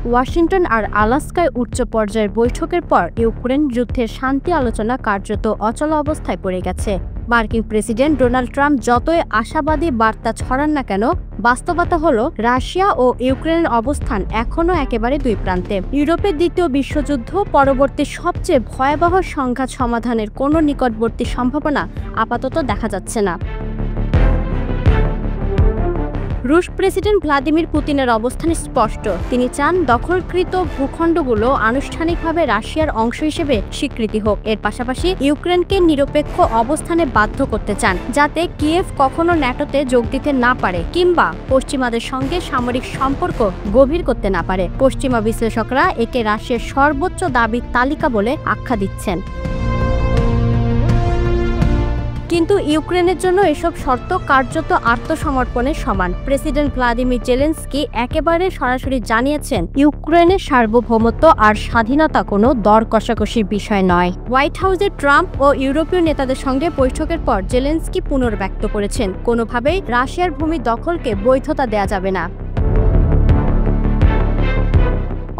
Washington আর আলাস্কায় উচ্চ পর্যায়ের বৈঠকের পর ইউক্রেন যুদ্ধের শান্তি আলোচনা কার্যত অচল অবস্থায় পড়ে গেছে। মার্কিন প্রেসিডেন্ট ডোনাল্ড ট্রাম্প যতই আশাবাদী বার্তা ছড়ান না কেন, বাস্তবতা হলো রাশিয়া ও ইউক্রেনের অবস্থান এখনও একেবারে দুই প্রান্তে। ইউরোপের দ্বিতীয় বিশ্বযুদ্ধ পরবর্তী সবচেয়ে ভয়াবহ সংঘাত সমাধানের কোনো নিকটবর্তী সম্ভাবনা আপাতত দেখা যাচ্ছে না। রুশ প্রেসিডেন্ট ভ্লাদিমির পুতিনের অবস্থান স্পষ্ট। তিনি চান দখলকৃত ভূখণ্ডগুলো আনুষ্ঠানিকভাবে রাশিয়ার অংশ হিসেবে স্বীকৃতি হোক। এর পাশাপাশি ইউক্রেনকে নিরপেক্ষ অবস্থানে বাধ্য করতে চান, যাতে কিয়েভ কখনো ন্যাটোতে যোগ দিতে না পারে কিংবা পশ্চিমাদের সঙ্গে সামরিক সম্পর্ক গভীর করতে না পারে। পশ্চিমা বিশ্লেষকরা একে রাশিয়ার সর্বোচ্চ দাবির তালিকা বলে আখ্যা দিচ্ছেন। কিন্তু ইউক্রেনের জন্য এসব শর্ত কার্যত আত্মসমর্পণের সমান। প্রেসিডেন্ট ভ্লাদিমির জেলেনস্কি একেবারে সরাসরি জানিয়েছেন, ইউক্রেনের সার্বভৌমত্ব আর স্বাধীনতা কোনো দর কষাকষির বিষয় নয়। হোয়াইট হাউসে ট্রাম্প ও ইউরোপীয় নেতাদের সঙ্গে বৈঠকের পর জেলেনস্কি পুনর্ব্যক্ত করেছেন, কোনোভাবেই রাশিয়ার ভূমি দখলকে বৈধতা দেয়া যাবে না।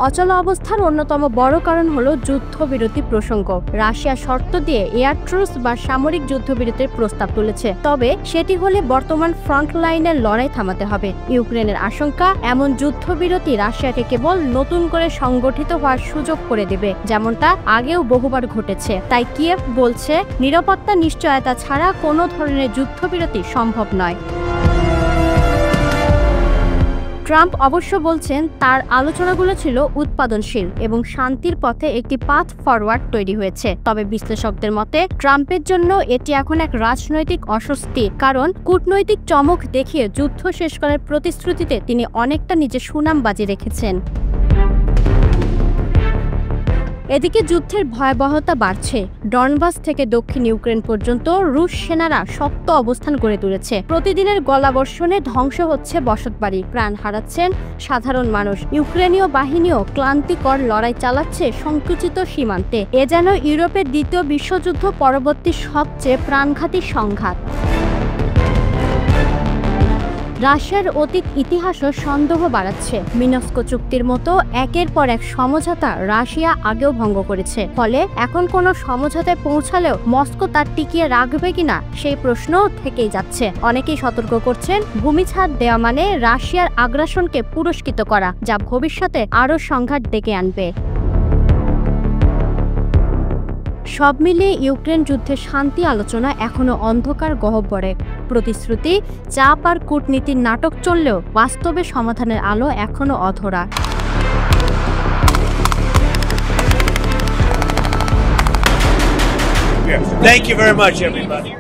অচল অবস্থার অন্যতম বড় কারণ হলো যুদ্ধবিরতি প্রসঙ্গ। রাশিয়া শর্ত দিয়ে এয়ার ট্রুস বা সামরিক যুদ্ধবিরতির প্রস্তাব তুলেছে, তবে সেটি হলে বর্তমান ফ্রন্ট লাইনের লড়াই থামাতে হবে। ইউক্রেনের আশঙ্কা, এমন যুদ্ধবিরতি রাশিয়াকে কেবল নতুন করে সংগঠিত হওয়ার সুযোগ করে দেবে, যেমনটা আগেও বহুবার ঘটেছে। তাই কিয়েভ বলছে, নিরাপত্তা নিশ্চয়তা ছাড়া কোনো ধরনের যুদ্ধবিরতি সম্ভব নয়। ট্রাম্প অবশ্য বলছেন, তার আলোচনাগুলো ছিল উৎপাদনশীল এবং শান্তির পথে একটি পাথ ফরওয়ার্ড তৈরি হয়েছে। তবে বিশ্লেষকদের মতে ট্রাম্পের জন্য এটি এখন এক রাজনৈতিক অস্বস্তি, কারণ কূটনৈতিক চমক দেখিয়ে যুদ্ধ শেষ করার প্রতিশ্রুতিতে তিনি অনেকটা নিজের সুনাম বাজি রেখেছেন। এদিকে যুদ্ধের ভয়াবহতা বাড়ছে। ডনবাস থেকে দক্ষিণ ইউক্রেন পর্যন্ত রুশ সেনারা শক্ত অবস্থান গড়ে তুলেছে। প্রতিদিনের গলাবর্ষণে ধ্বংস হচ্ছে বসতবাড়ি, প্রাণ হারাচ্ছেন সাধারণ মানুষ। ইউক্রেনীয় বাহিনীও ক্লান্তিকর লড়াই চালাচ্ছে সংকুচিত সীমান্তে। এ যেন ইউরোপের দ্বিতীয় বিশ্বযুদ্ধ পরবর্তী সবচেয়ে প্রাণঘাতী সংঘাত। রাশিয়ার অতীত ইতিহাসও সন্দেহ বাড়াচ্ছে। মিনস্ক চুক্তির মতো একের পর এক সমঝোতা রাশিয়া আগেও ভঙ্গ করেছে। ফলে এখন কোনো সমঝোতায় পৌঁছালেও মস্কো তার টিকিয়ে রাখবে কিনা সেই প্রশ্ন থেকেই যাচ্ছে। অনেকেই সতর্ক করছেন, ভূমি ছাড় দেওয়া মানে রাশিয়ার আগ্রাসনকে পুরস্কৃত করা, যা ভবিষ্যতে আরও সংঘাত ডেকে আনবে। সব মিলিয়ে ইউক্রেন যুদ্ধের শান্তি আলোচনা এখনো অন্ধকার গহ্বরে। প্রতিশ্রুতি, চাপ আর কূটনীতির নাটক চললেও বাস্তবে সমাধানের আলো এখনো অধরা। Thank you very much, everybody.